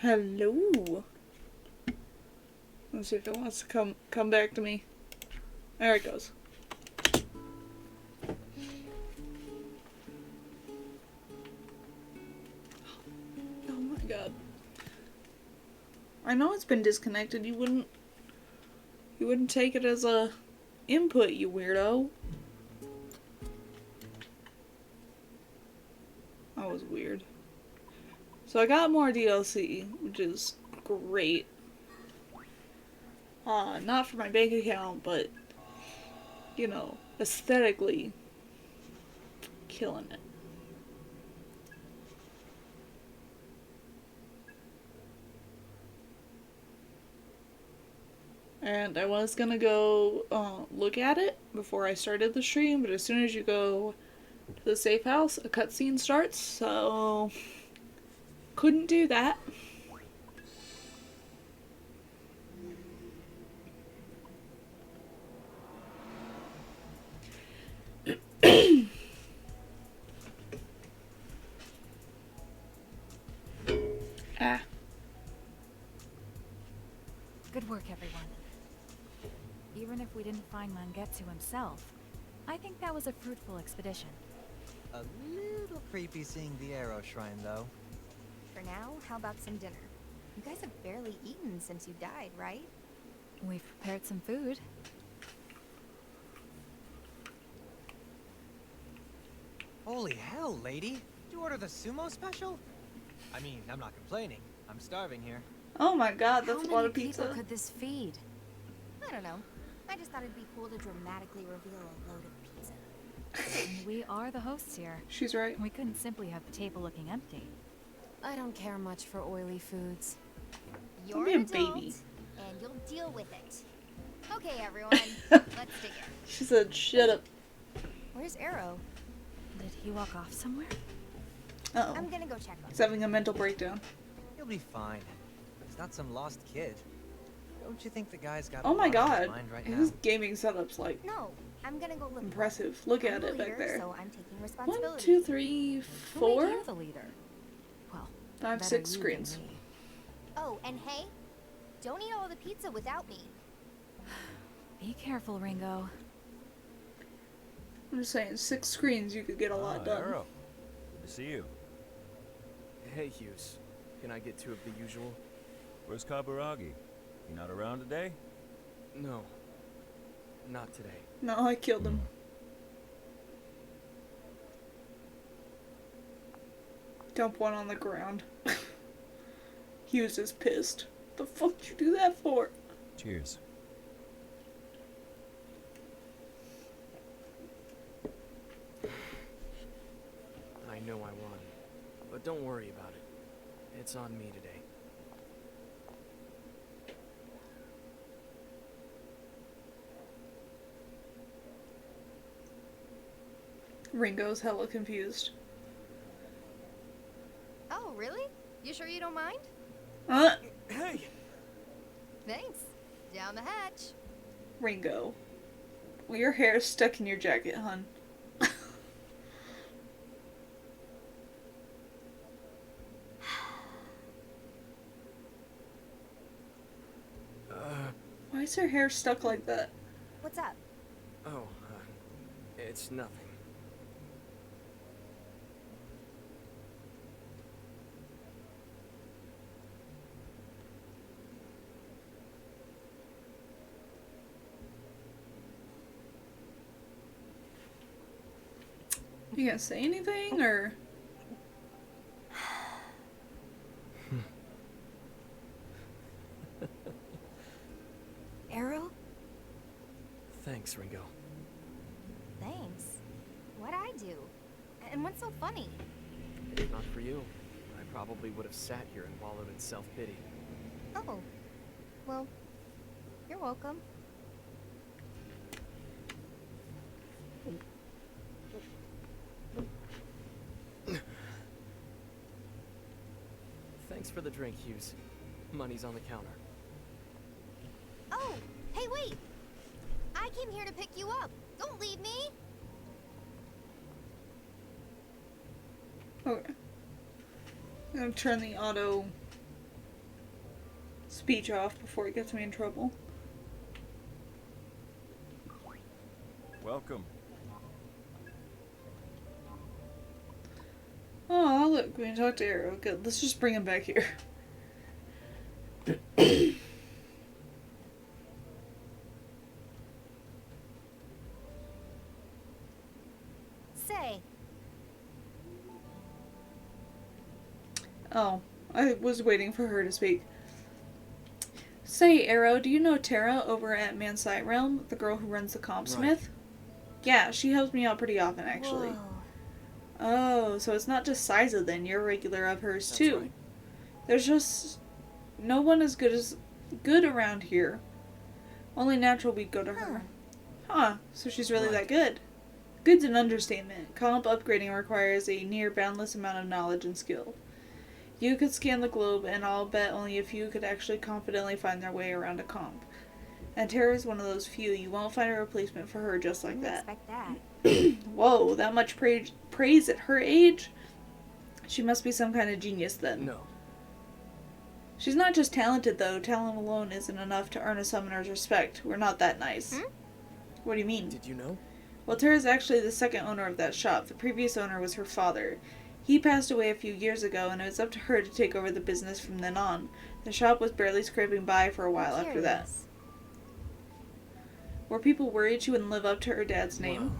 Hello. Let's see if it wants to come back to me. There it goes. Oh my god. I know it's been disconnected. You wouldn't take it as a input, you weirdo. That was weird. So I got more DLC, which is great. Not for my bank account, but, you know, aesthetically, killing it. And I was gonna go look at it before I started the stream, but as soon as you go to the safe house, a cutscene starts, so couldn't do that. Ah. Good work, everyone. Even if we didn't find Mangetsu himself, I think that was a fruitful expedition. A little creepy seeing the arrow shrine, though. For now, how about some dinner? You guys have barely eaten since you died, right? We've prepared some food. Holy hell, lady! Did you order the sumo special? I mean, I'm not complaining. I'm starving here. Oh my god, that's a lot of How many pizza. people could this feed? I don't know. I just thought it'd be cool to dramatically reveal a load of pizza. And we are the hosts here. She's right. We couldn't simply have the table looking empty. I don't care much for oily foods. Don't You're be an a adult, baby. and you'll deal with it. Okay, everyone, let's dig in. She said, shut up. Where's Arrow? Did he walk off somewhere? Uh-oh. I'm gonna go check on He's him. having a mental breakdown. He'll be fine. He's not some lost kid. Don't you think the guy's got Oh my a lot on his god. mind right His now? gaming setup's like No, I'm gonna go look. impressive. Look I'm at the it back leader, there. So I'm taking 1, responsibility. 2, 3, Who made 4, you the leader? Well, 5, better 6 you than screens. me. Oh, and hey, don't eat all the pizza without me. Be careful, Ringo. I'm just saying, 6 screens, you could get a lot done. Arrow. Good to see you. Hey, Hughes. Can I get 2 of the usual? Where's Kaburagi? He not around today? No. Not today. No, I killed him. Dump one on the ground. Hughes is pissed. The fuck did you do that for? Cheers. I know I won. But don't worry about it. It's on me today. Ringo's hella confused. Oh, really? You sure you don't mind? Hey! Thanks. Down the hatch. Ringo. Well, your hair's stuck in your jacket, hun. Why is her hair stuck like that? What's up? Oh, it's nothing. You gonna say anything, or? Arrow? Thanks, Ringo. Thanks. What'd I do? And what's so funny? If not for you, I probably would have sat here and wallowed in self-pity. Oh. Well, you're welcome. Thanks for the drink, Hughes. Money's on the counter. Oh, hey, wait! I came here to pick you up. Don't leave me. Okay. I'm gonna turn the auto speech off before it gets me in trouble. Welcome. Oh, look, we can talk to Arrow. Good, let's just bring him back here. Say, Oh, I was waiting for her to speak. Say, Arrow, do you know Tara over at Mansight Realm, the girl who runs the Compsmith? Yeah, she helps me out pretty often, actually. whoa. Oh, so it's not just Siza then, you're a regular of hers That's too. right. There's just no one as good around here. Only natural we'd go to her. Huh, so she's really that Right. good. Good's an understatement. Comp upgrading requires a near boundless amount of knowledge and skill. You could scan the globe, and I'll bet only a few could actually confidently find their way around a comp. And Tara's one of those few. You won't find a replacement for her just like Didn't that. expect that. Whoa, that much praise at her age? She must be some kind of genius then. No. She's not just talented, though. Talent alone isn't enough to earn a summoner's respect. We're not that nice. What do you mean? Did you know? Well, Tara's actually the second owner of that shop. The previous owner was her father. He passed away a few years ago, and it was up to her to take over the business from then on. The shop was barely scraping by for a while after that. Curious. Were people worried she wouldn't live up to her dad's name? Well,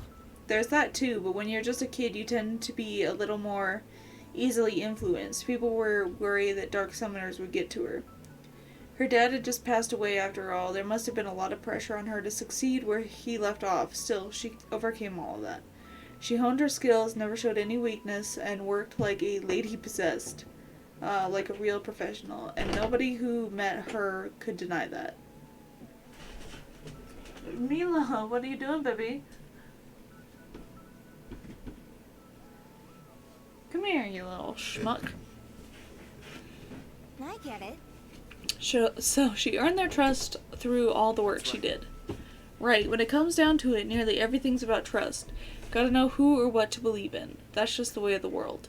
There's that too, but when you're just a kid, you tend to be a little more easily influenced. People were worried that dark summoners would get to her. Her dad had just passed away after all. There must have been a lot of pressure on her to succeed where he left off. Still, she overcame all of that. She honed her skills, never showed any weakness, and worked like a lady possessed. Like a real professional. And nobody who met her could deny that. Mila, what are you doing, baby? Come here, you little schmuck. I get it. So she earned their trust through all the work she did. Right, when it comes down to it, nearly everything's about trust. Gotta know who or what to believe in. That's just the way of the world.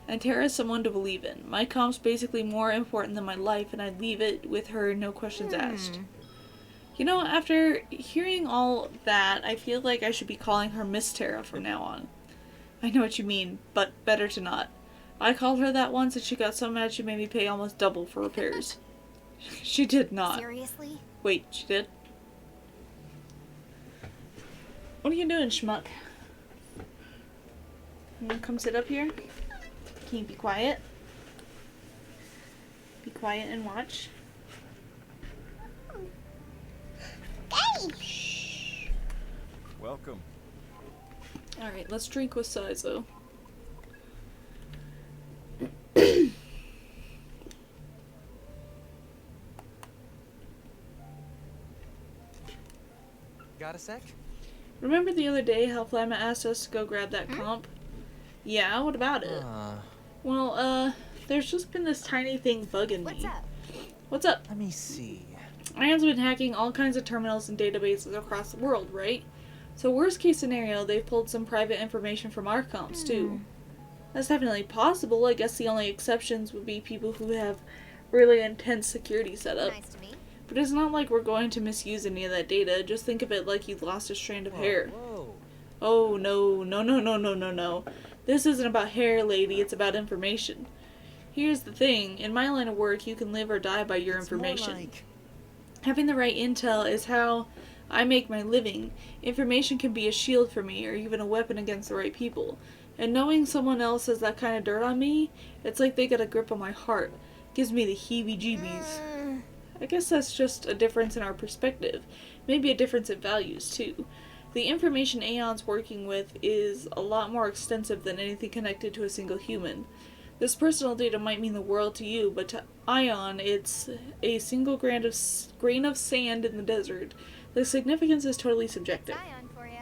And Tara's someone to believe in. My comp's basically more important than my life, and I'd leave it with her, no questions asked. You know, after hearing all that, I feel like I should be calling her Miss Tara from now on. I know what you mean, but better to not. I called her that once and she got so mad she made me pay almost double for repairs. She did not. Seriously? Wait, she did? What are you doing, schmuck? You wanna come sit up here? Can you be quiet? Be quiet and watch. Hey! Welcome. Alright, let's drink with Sizo. Got a sec? Remember the other day how Flamma asked us to go grab that comp? Yeah, what about it? Well, there's just been this tiny thing bugging me. What's up? What's up? Let me see. Ion's been hacking all kinds of terminals and databases across the world, right? So worst case scenario, they've pulled some private information from our comps, too. That's definitely possible. I guess the only exceptions would be people who have really intense security setup. Nice to meet. But it's not like we're going to misuse any of that data. Just think of it like you lost a strand of hair. Whoa. Oh, no. This isn't about hair, lady. It's about information. Here's the thing. In my line of work, you can live or die by your It's more information. like- Having the right intel is how I make my living. Information can be a shield for me, or even a weapon against the right people. And knowing someone else has that kind of dirt on me, it's like they got a grip on my heart. Gives me the heebie-jeebies. I guess that's just a difference in our perspective. Maybe a difference in values, too. The information Aeon's working with is a lot more extensive than anything connected to a single human. This personal data might mean the world to you, but to Ion, it's a single grain of sand in the desert. The significance is totally subjective. Ion for ya.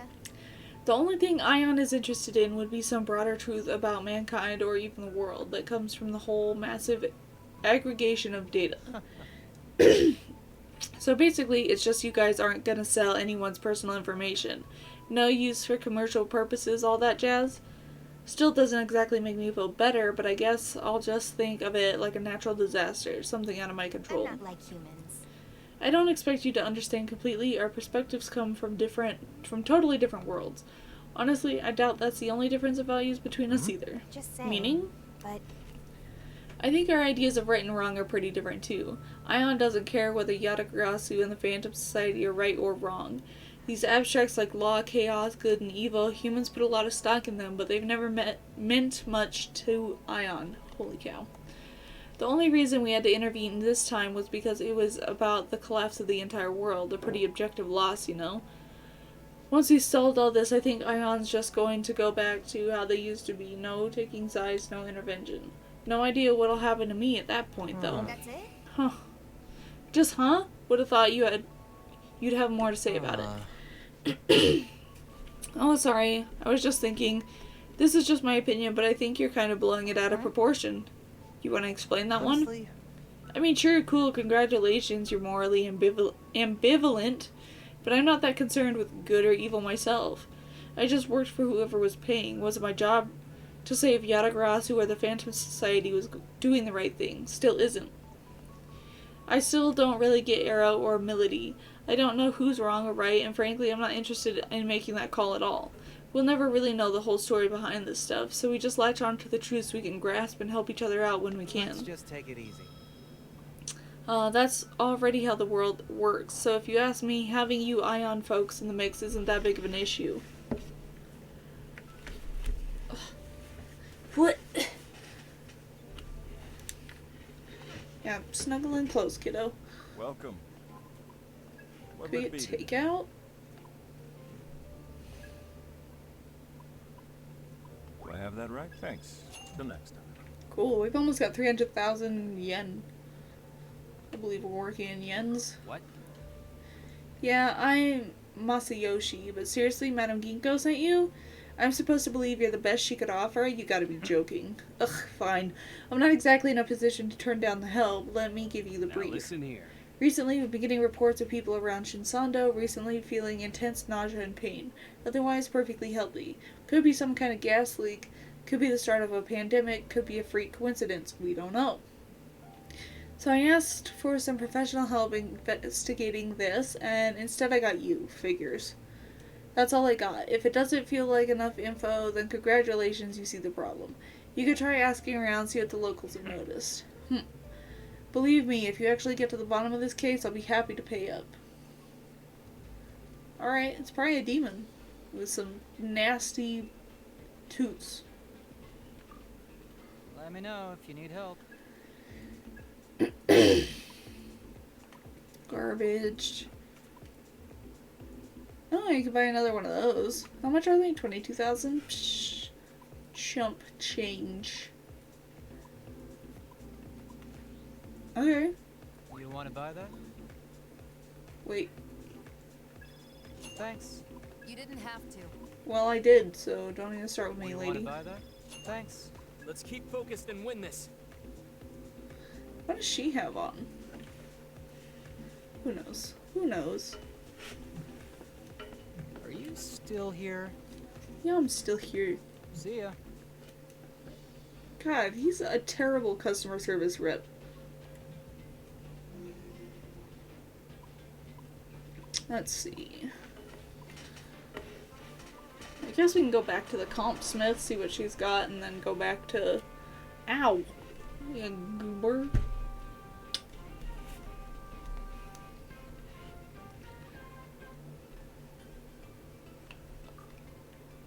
The only thing Ion is interested in would be some broader truth about mankind or even the world that comes from the whole massive aggregation of data. So basically, it's just you guys aren't gonna sell anyone's personal information. No use for commercial purposes, all that jazz. Still doesn't exactly make me feel better, but I guess I'll just think of it like a natural disaster, something out of my I'm control. not like humans. I don't expect you to understand completely. Our perspectives come from totally different worlds. Honestly, I doubt that's the only difference of values between us either. Just saying. Meaning? But I think our ideas of right and wrong are pretty different too. Ion doesn't care whether Yatagarasu and the Phantom Society are right or wrong. These abstracts like law, chaos, good, and evil, humans put a lot of stock in them, but they've never meant much to Ion. Holy cow. The only reason we had to intervene this time was because it was about the collapse of the entire world, a pretty objective loss, you know? Once we solved all this, I think Ion's just going to go back to how they used to be. No taking sides, no intervention. No idea what'll happen to me at that point, though. That's it? Huh. Just huh? Would have thought you'd have more to say about it. Oh, sorry. I was just thinking. This is just my opinion, but I think you're kind of blowing it out of proportion. You want to explain that one? Honestly, I mean, sure, cool, congratulations, you're morally ambivalent, but I'm not that concerned with good or evil myself. I just worked for whoever was paying. Was it my job to save Yadagrasu or the Phantom Society was doing the right thing? Still isn't. I still don't really get Arrow or Milady. I don't know who's wrong or right, and frankly, I'm not interested in making that call at all. We'll never really know the whole story behind this stuff, so we just latch on to the truths we can grasp and help each other out when we can. let's just take it easy. That's already how the world works, so if you ask me, having you Ion folks in the mix isn't that big of an issue. Ugh. What? Yeah, snuggle in close, kiddo. Welcome. What Could we would get be? takeout? Do I have that right? Thanks. Till next time. Cool, we've almost got 300,000 yen. I believe we're working in yens. What? Yeah, I'm Masayoshi, but seriously, Madame Ginkgo sent you? I'm supposed to believe you're the best she could offer? You gotta be joking. Ugh, fine. I'm not exactly in a position to turn down the help. Let me give you the Now brief. listen here. Recently, we've been getting reports of people around Shinsando recently feeling intense nausea and pain. Otherwise, perfectly healthy. Could be some kind of gas leak. Could be the start of a pandemic. Could be a freak coincidence. We don't know. So I asked for some professional help investigating this, and instead I got you. Figures. That's all I got. If it doesn't feel like enough info, then congratulations, you see the problem. You could try asking around, see what the locals have noticed. Believe me, if you actually get to the bottom of this case, I'll be happy to pay up. Alright, it's probably a demon. With some nasty toots. Let me know if you need help. Garbage. Oh, you can buy another one of those. How much are they? 22,000? Psh, chump change. Okay. You want to buy that? Wait. Thanks. You didn't have to. Well, I did, so don't even start with me, You want to lady. buy that? Thanks. Let's keep focused and win this. What does she have on? Who knows? Who knows? Are you still here? Yeah, I'm still here. See ya. God, he's a terrible customer service rep. Let's see. I guess we can go back to the comp smith, see what she's got, and then go back to... Ow! Yeah, goober.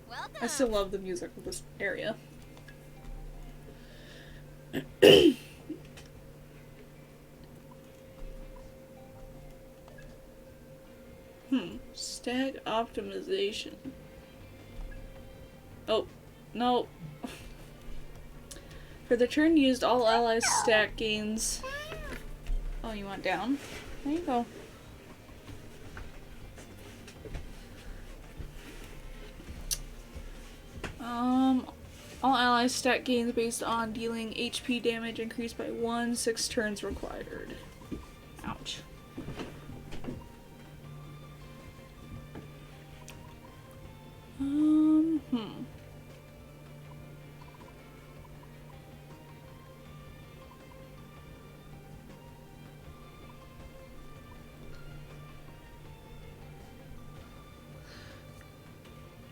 Welcome. I still love the music of this area. Stack optimization. Oh, no. For the turn used, all allies stack gains. Oh, you want down? There you go. All allies stack gains based on dealing HP damage increased by 1, 6 turns required. Ouch.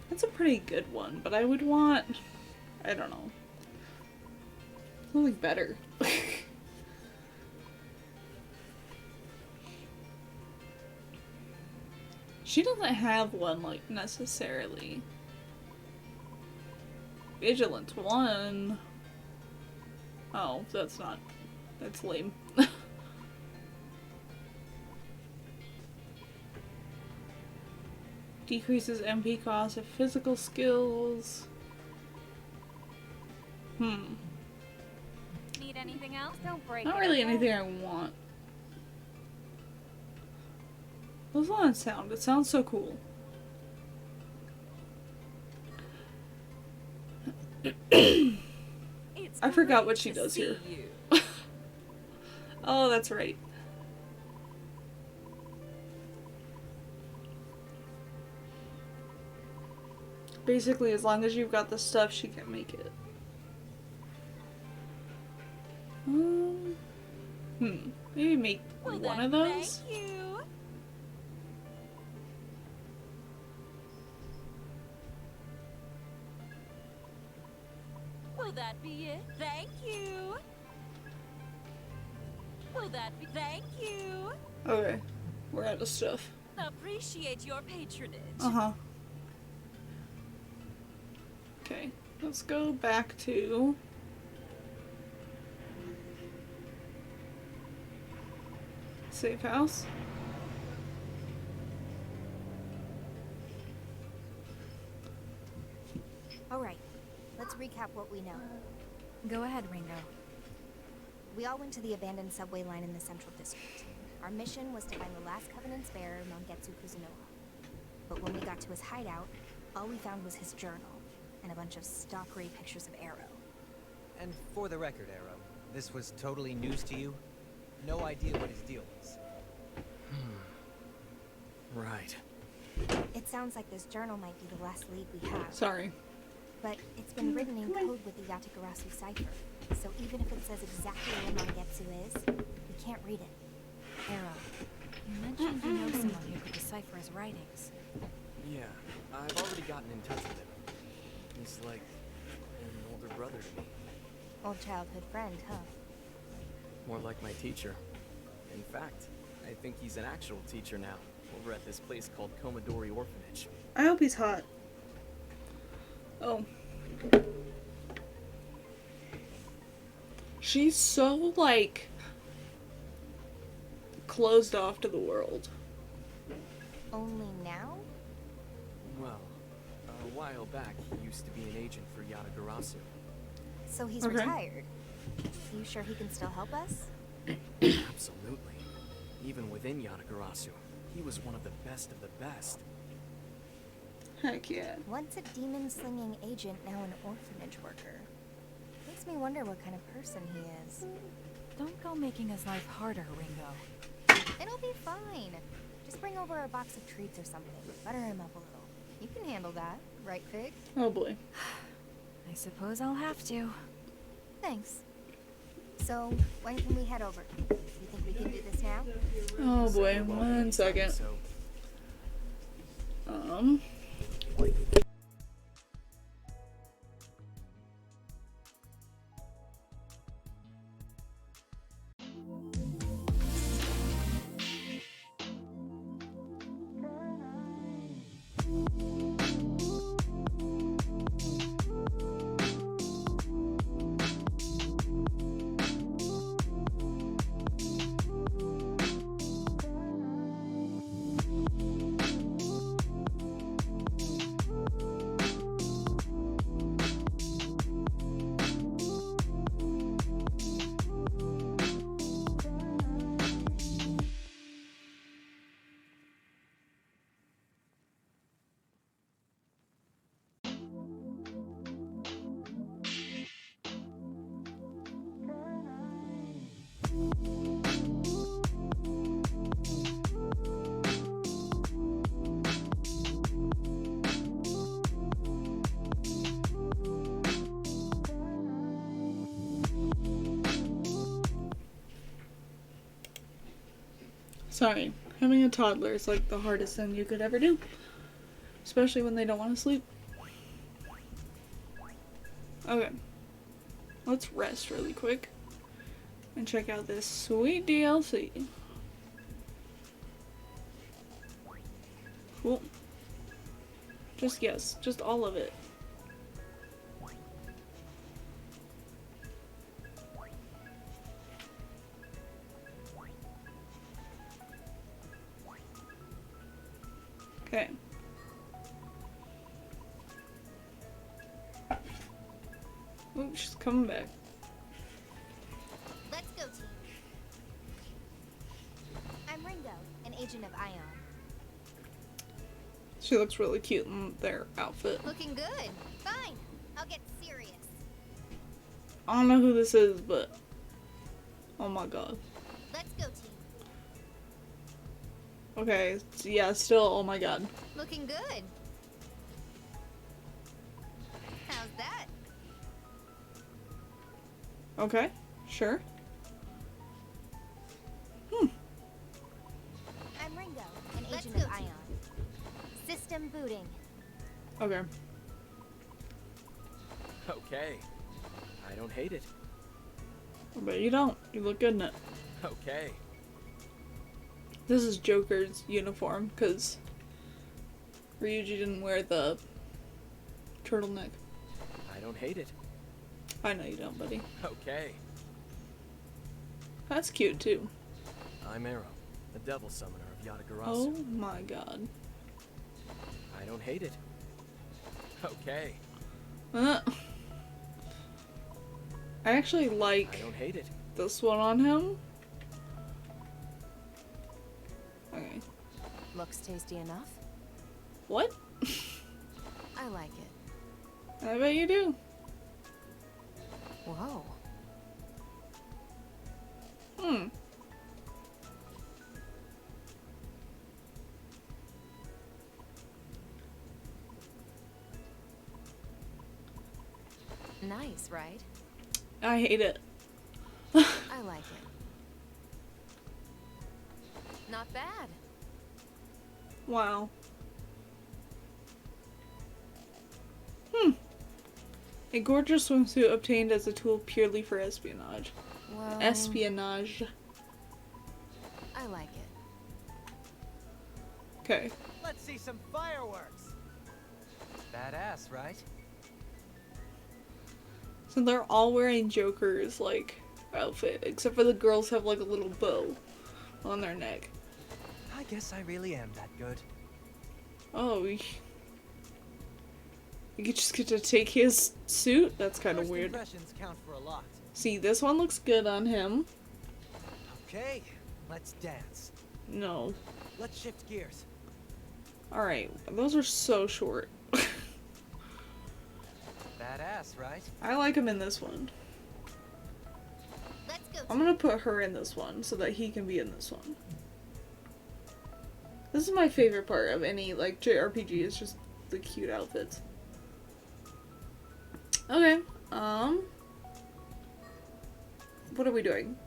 That's a pretty good one, but I would want... I don't know. Something better. She doesn't have one, like, necessarily. Vigilance 1. Oh, that's not... That's lame. Decreases MP cost of physical skills. Need anything else? Don't break Not it, really okay? anything I want. What's on sound? It sounds so cool. It's I forgot what great she to does see here. you. Oh, that's right. Basically, as long as you've got the stuff, she can make it. Maybe make Well, one then, of those. Thank you. Will that be it? Thank you. Will that be? Thank you. Okay, we're out of stuff. Appreciate your patronage. Uh-huh. Okay, let's go back to... safe house. All right, let's recap what we know. Go ahead, Ringo. We all went to the abandoned subway line in the Central District. Our mission was to find the last Covenant's bearer, Mangetsu Kuzunoha. But when we got to his hideout, all we found was his journal and a bunch of stalkery pictures of Arrow. And for the record, Arrow, this was totally news to you? No idea what his deal was. Right. It sounds like this journal might be the last lead we have. Sorry. But it's been written in code with the Yatakarasu cipher. So even if it says exactly where Mangetsu is, we can't read it. Arrow, you mentioned you know someone who could decipher his writings. Yeah, I've already gotten in touch with him. He's like an older brother to me. Old childhood friend, huh? More like my teacher. In fact, I think he's an actual teacher now, over at this place called Komodori Orphanage. I hope he's hot. Oh. She's so, like, closed off to the world. Only now? Well, a while back, he used to be an agent for Yatagarasu. So he's Okay. retired. You sure he can still help us? Absolutely. Even within Yatagarasu, he was one of the best of the best. Heck yeah. Once a demon-slinging agent, now an orphanage worker. Makes me wonder what kind of person he is. Don't go making his life harder, Ringo. It'll be fine. Just bring over a box of treats or something. Butter him up a little. You can handle that, right, Fig? Oh boy. I suppose I'll have to. Thanks. So, when can we head over? You think we can do this now? Oh So boy, you're welcome one anytime, second. So Sorry. Having a toddler is like the hardest thing you could ever do. Especially when they don't want to sleep. Okay. Let's rest really quick. And check out this sweet DLC. Cool. Just all of it. Okay. Ooh, she's coming back. Let's go, team. I'm Ringo, an agent of Ion. She looks really cute in their outfit. Looking good. Fine. I'll get serious. I don't know who this is, but oh my god. Let's go, team. Okay, yeah, still oh my god. Looking good. How's that? Okay, sure. I'm Ringo, an agent of Ion. System booting. Okay. Okay. I don't hate it. But you don't. You look good in it. Okay. This is Joker's uniform, because Ryuji didn't wear the turtleneck. I don't hate it. I know you don't, buddy. Okay. That's cute, too. I'm Arrow, the devil summoner of Yatagarasu. Oh my god. I don't hate it. Okay. I actually I like don't hate it. this one on him. Okay. Looks tasty enough. What? I like it. I bet you do. Whoa. Hmm. Nice, right? I hate it. I like it. Not bad. Wow. Hmm. A gorgeous swimsuit obtained as a tool purely for espionage. Well, Espionage. I like it. Okay. Let's see some fireworks. Badass, right? So they're all wearing Joker's, like, outfit, except for the girls have, like, a little bow on their neck. I guess I really am that good. Oh, you just get to take his suit? That's kind of First weird. impressions count for a lot. See, this one looks good on him. Okay, let's dance. No. Let's shift gears. Alright, those are so short. Badass, right? I like him in this one. Let's go, I'm gonna put her in this one so that he can be in this one. This is my favorite part of any, like, JRPG, is just the cute outfits. Okay, what are we doing?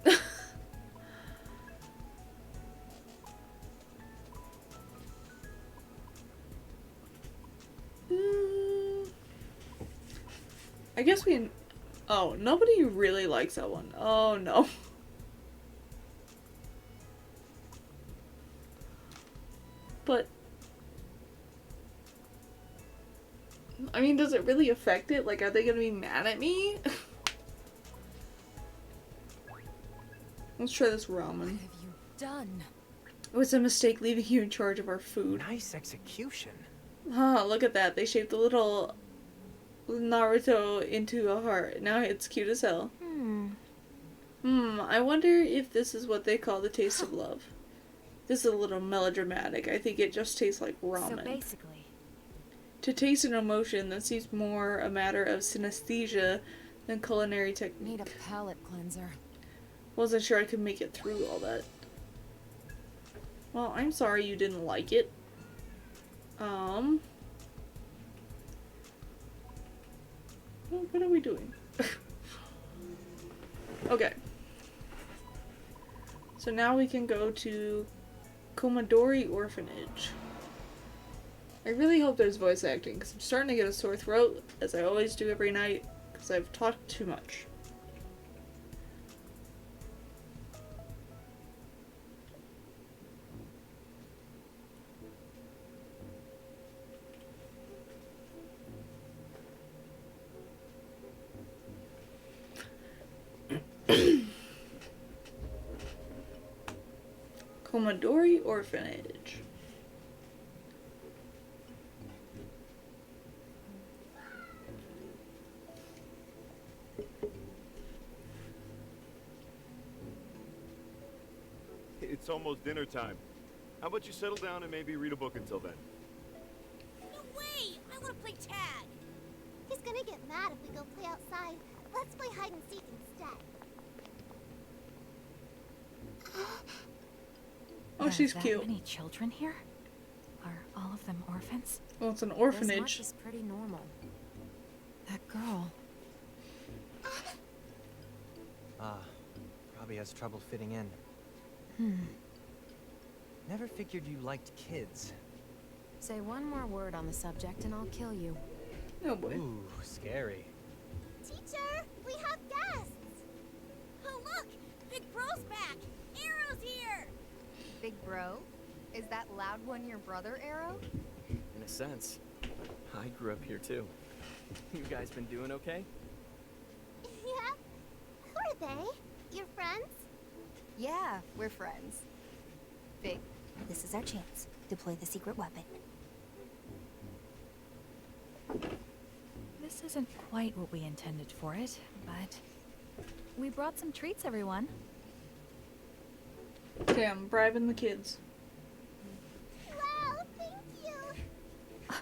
I guess oh, nobody really likes that one. Oh no. But I mean, does it really affect it? Like, are they gonna be mad at me? Let's try this ramen. What have you done? It was a mistake leaving you in charge of our food. Nice execution. Ah, look at that. They shaped a little Naruto into a heart. Now it's cute as hell. I wonder if this is what they call the taste of love. This is a little melodramatic. I think it just tastes like ramen. So basically, To taste an emotion that seems more a matter of synesthesia than culinary technique. Need a palate cleanser. Wasn't sure I could make it through all that. Well, I'm sorry you didn't like it. What are we doing? Okay. So now we can go to Komodori Orphanage. I really hope there's voice acting, because I'm starting to get a sore throat, as I always do every night, because I've talked too much. Komodori Orphanage. almost dinner time. How about you settle down and maybe read a book until then? No way! I want to play tag! He's gonna get mad if we go play outside. Let's play hide and seek instead. Oh, she's Are cute. that many children here? Are all of them orphans? Well, it's an This orphanage. much is pretty normal. That girl. Probably has trouble fitting in. Never figured you liked kids. Say one more word on the subject and I'll kill you. No boy. Ooh, scary. Teacher, we have guests. Oh, look! Big Bro's back! Arrow's here! Big bro, is that loud one your brother, Arrow? In a sense. I grew up here too. You guys been doing okay? Yeah. Who are they? Your friends? Yeah, we're friends. Big, this is our chance. Deploy the secret weapon. This isn't quite what we intended for it, but we brought some treats, everyone. Okay, I'm bribing the kids. Wow, thank you.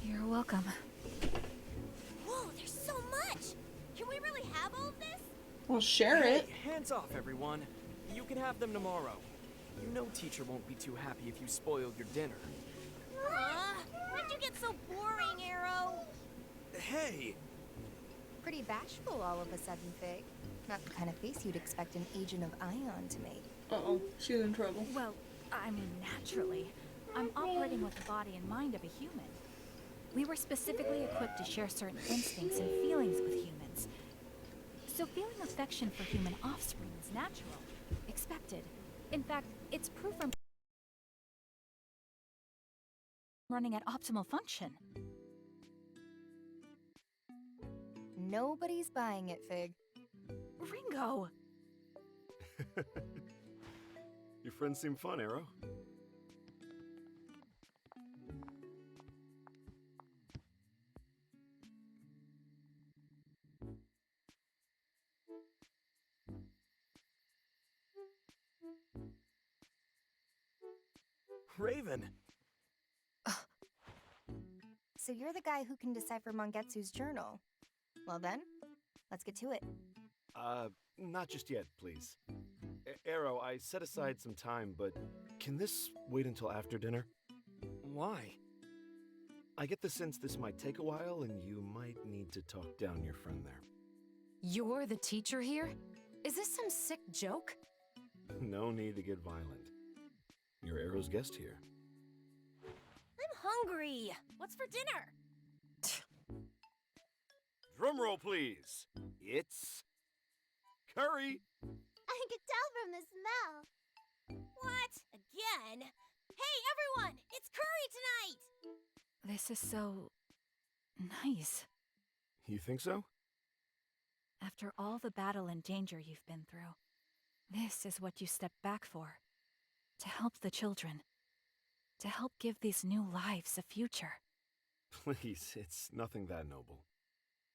You're welcome. Whoa, there's so much! Can we really have all of this? Well, share Hey, it. hands off, everyone. You can have them tomorrow. You know teacher won't be too happy if you spoiled your dinner. Why'd you get so boring, Arrow? Hey! Pretty bashful all of a sudden, Fig. Not the kind of face you'd expect an agent of Ion to make. Uh-oh, she's in trouble. Well, I mean, naturally. I'm operating with the body and mind of a human. We were specifically equipped to share certain instincts and feelings with humans. So feeling affection for human offspring is natural, expected. In fact, it's proof from running at optimal function. Nobody's buying it, Fig. Ringo! Your friends seem fun, Arrow. Raven! So you're the guy who can decipher Mangetsu's journal. Well then, let's get to it. Not just yet, please. Arrow, I set aside some time, but can this wait until after dinner? Why? I get the sense this might take a while, and you might need to talk down your friend there. You're the teacher here? Is this some sick joke? No need to get violent. You're Arrow's guest here. I'm hungry! What's for dinner? Drum roll, please. It's curry. I can tell from the smell. What? Again? Hey, everyone! It's curry tonight! This is so nice. You think so? After all the battle and danger you've been through, this is what you stepped back for. To help the children. To help give these new lives a future. Please, it's nothing that noble.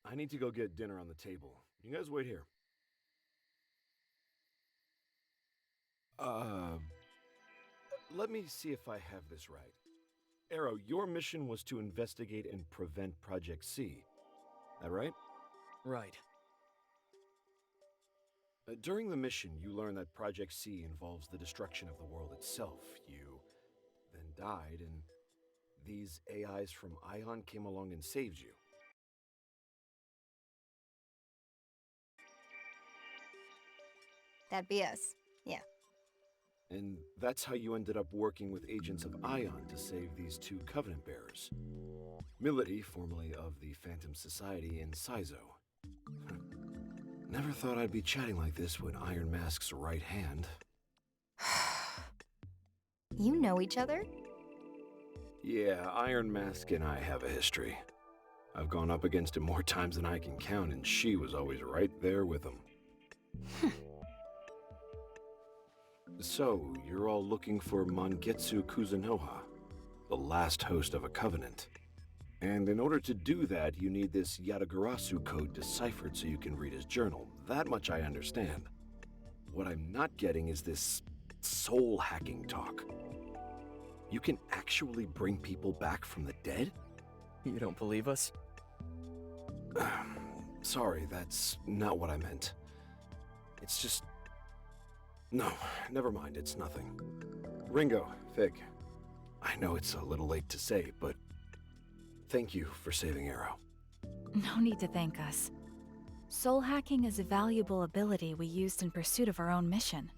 I need to go get dinner on the table. You guys wait here. Let me see if I have this right. Arrow, your mission was to investigate and prevent Project C. That right? Right. During the mission, you learn that Project C involves the destruction of the world itself. You then died, and these AIs from Ion came along and saved you. That'd be us. Yeah. And that's how you ended up working with agents of Ion to save these two Covenant bearers. Milady, formerly of the Phantom Society, and Saizo. Never thought I'd be chatting like this with Iron Mask's right hand. You know each other? Yeah, Iron Mask and I have a history. I've gone up against him more times than I can count, and she was always right there with him. So, you're all looking for Mangetsu Kuzunoha, the last host of a Covenant. And in order to do that, you need this Yatagarasu code deciphered so you can read his journal. That much I understand. What I'm not getting is this That's soul hacking talk. You can actually bring people back from the dead? You don't believe us? Sorry, that's not what I meant. It's just... No, never mind, it's nothing. Ringo, Fig, I know it's a little late to say, but thank you for saving Arrow. No need to thank us. Soul hacking is a valuable ability we used in pursuit of our own mission.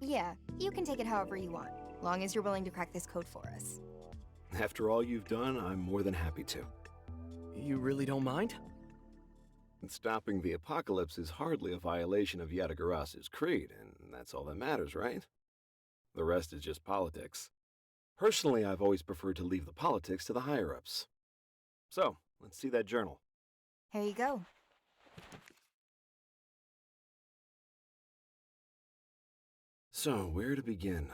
Yeah, you can take it however you want, long as you're willing to crack this code for us. After all you've done, I'm more than happy to. You really don't mind? Stopping the apocalypse is hardly a violation of Yatagarasu's creed, and that's all that matters, right? The rest is just politics. Personally, I've always preferred to leave the politics to the higher-ups. So, let's see that journal. Here you go. So, where to begin?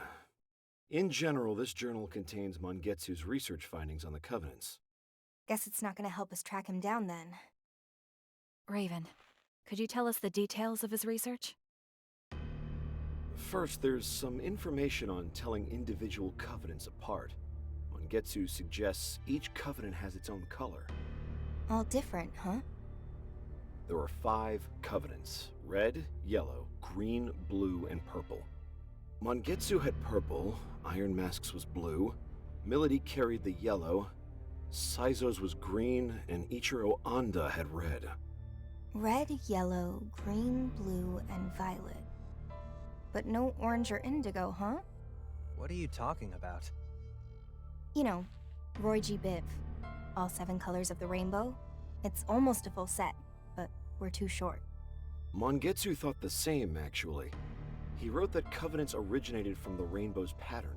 In general, this journal contains Mangetsu's research findings on the Covenants. Guess it's not gonna help us track him down then. Raven, could you tell us the details of his research? First, there's some information on telling individual covenants apart. Mangetsu suggests each covenant has its own color. All different, huh? There are 5 covenants: red, yellow, green, blue, and purple. Mangetsu had purple, Iron Mask's was blue, Milady carried the yellow, Saizo's was green, and Ichiro Anda had red. Red, yellow, green, blue, and violet. But no orange or indigo, huh? What are you talking about? You know, Roy G. Biv. All 7 colors of the rainbow. It's almost a full set, but we're too short. Mangetsu thought the same, actually. He wrote that covenants originated from the rainbow's pattern.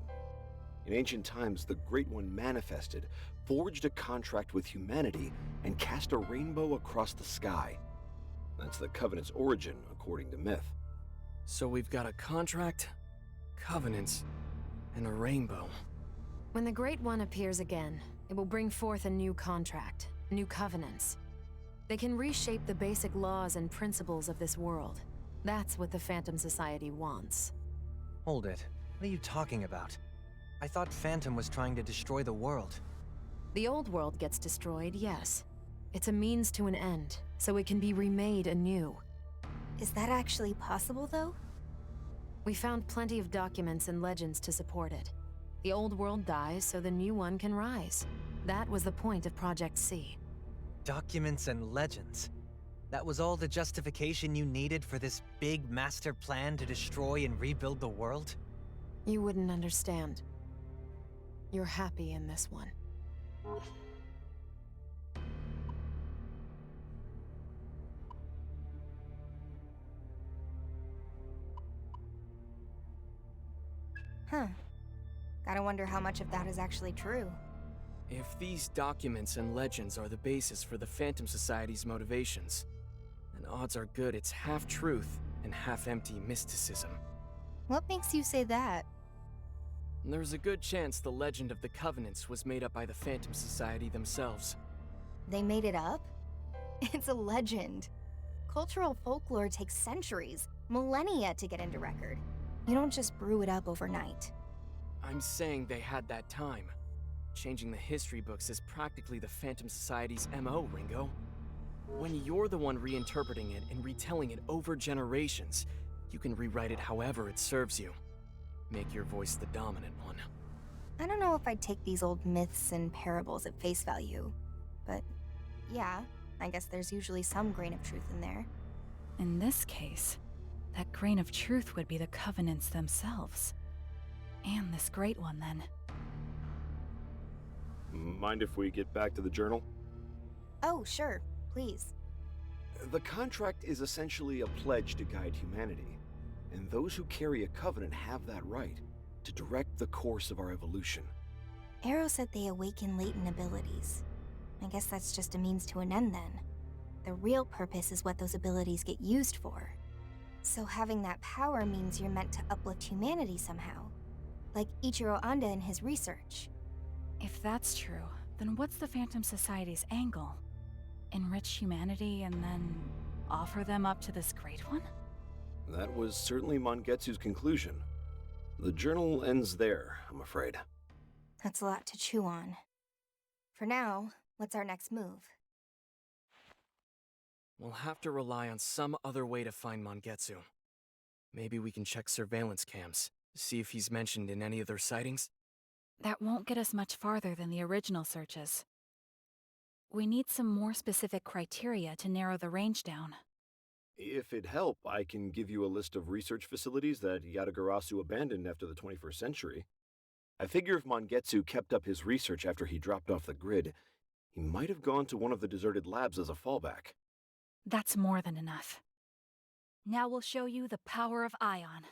In ancient times, the Great One manifested, forged a contract with humanity, and cast a rainbow across the sky. That's the covenant's origin, according to myth. So we've got a contract, covenants, and a rainbow. When the Great One appears again, it will bring forth a new contract, new covenants. They can reshape the basic laws and principles of this world. That's what the Phantom Society wants. Hold it. What are you talking about? I thought Phantom was trying to destroy the world. The old world gets destroyed, yes. It's a means to an end, so it can be remade anew. Is that actually possible, though? We found plenty of documents and legends to support it. The old world dies so the new one can rise. That was the point of Project C. Documents and legends. That was all the justification you needed for this big master plan to destroy and rebuild the world? You wouldn't understand. You're happy in this one. Huh. Gotta wonder how much of that is actually true. If these documents and legends are the basis for the Phantom Society's motivations, then odds are good it's half truth and half empty mysticism. What makes you say that? There's a good chance the legend of the Covenants was made up by the Phantom Society themselves. They made it up? It's a legend. Cultural folklore takes centuries, millennia to get into record. You don't just brew it up overnight. I'm saying they had that time. Changing the history books is practically the Phantom Society's MO, Ringo. When you're the one reinterpreting it and retelling it over generations, you can rewrite it however it serves you. Make your voice the dominant one. I don't know if I'd take these old myths and parables at face value, but yeah, I guess there's usually some grain of truth in there. In this case, that grain of truth would be the Covenants themselves. And this Great One, then. Mind if we get back to the journal? Oh, sure, please. The contract is essentially a pledge to guide humanity, and those who carry a covenant have that right to direct the course of our evolution. Arrow said they awaken latent abilities. I guess that's just a means to an end then. The real purpose is what those abilities get used for. So having that power means you're meant to uplift humanity somehow. Like Ichiro Anda in his research. If that's true, then what's the Phantom Society's angle? Enrich humanity and then offer them up to this Great One? That was certainly Mangetsu's conclusion. The journal ends there, I'm afraid. That's a lot to chew on. For now, what's our next move? We'll have to rely on some other way to find Mangetsu. Maybe we can check surveillance cams, see if he's mentioned in any of their sightings. That won't get us much farther than the original searches. We need some more specific criteria to narrow the range down. If it'd help, I can give you a list of research facilities that Yatagarasu abandoned after the 21st century. I figure if Mangetsu kept up his research after he dropped off the grid, he might have gone to one of the deserted labs as a fallback. That's more than enough. Now we'll show you the power of Ion.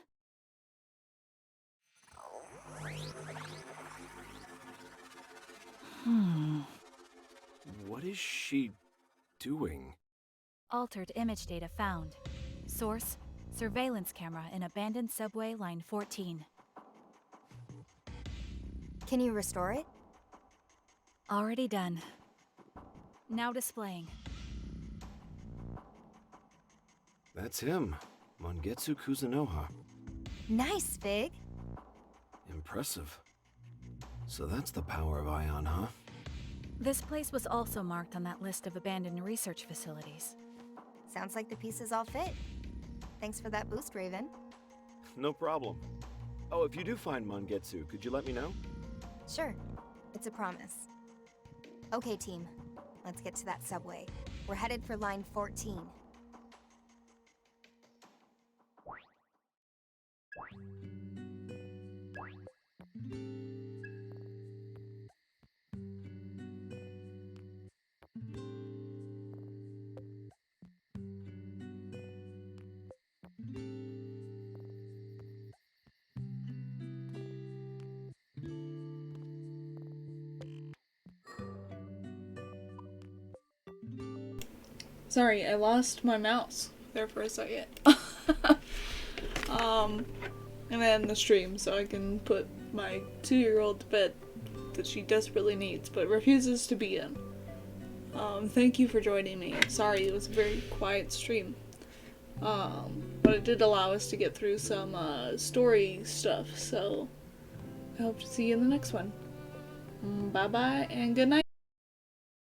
What is she doing? Altered image data found. Source, surveillance camera in abandoned subway line 14. Can you restore it? Already done. Now displaying. That's him, Mangetsu Kuzunoha. Nice, Fig. Impressive. So that's the power of Ion, huh? This place was also marked on that list of abandoned research facilities. Sounds like the pieces all fit. Thanks for that boost, Raven. No problem. Oh, if you do find Mangetsu, could you let me know? Sure. It's a promise. Okay, team. Let's get to that subway. We're headed for line 14. Sorry, I lost my mouse there for a second. And then the stream, so I can put my 2-year-old to bed that she desperately needs, but refuses to be in. Thank you for joining me. Sorry, it was a very quiet stream. But it did allow us to get through some, story stuff, so I hope to see you in the next one. Bye-bye, and good night.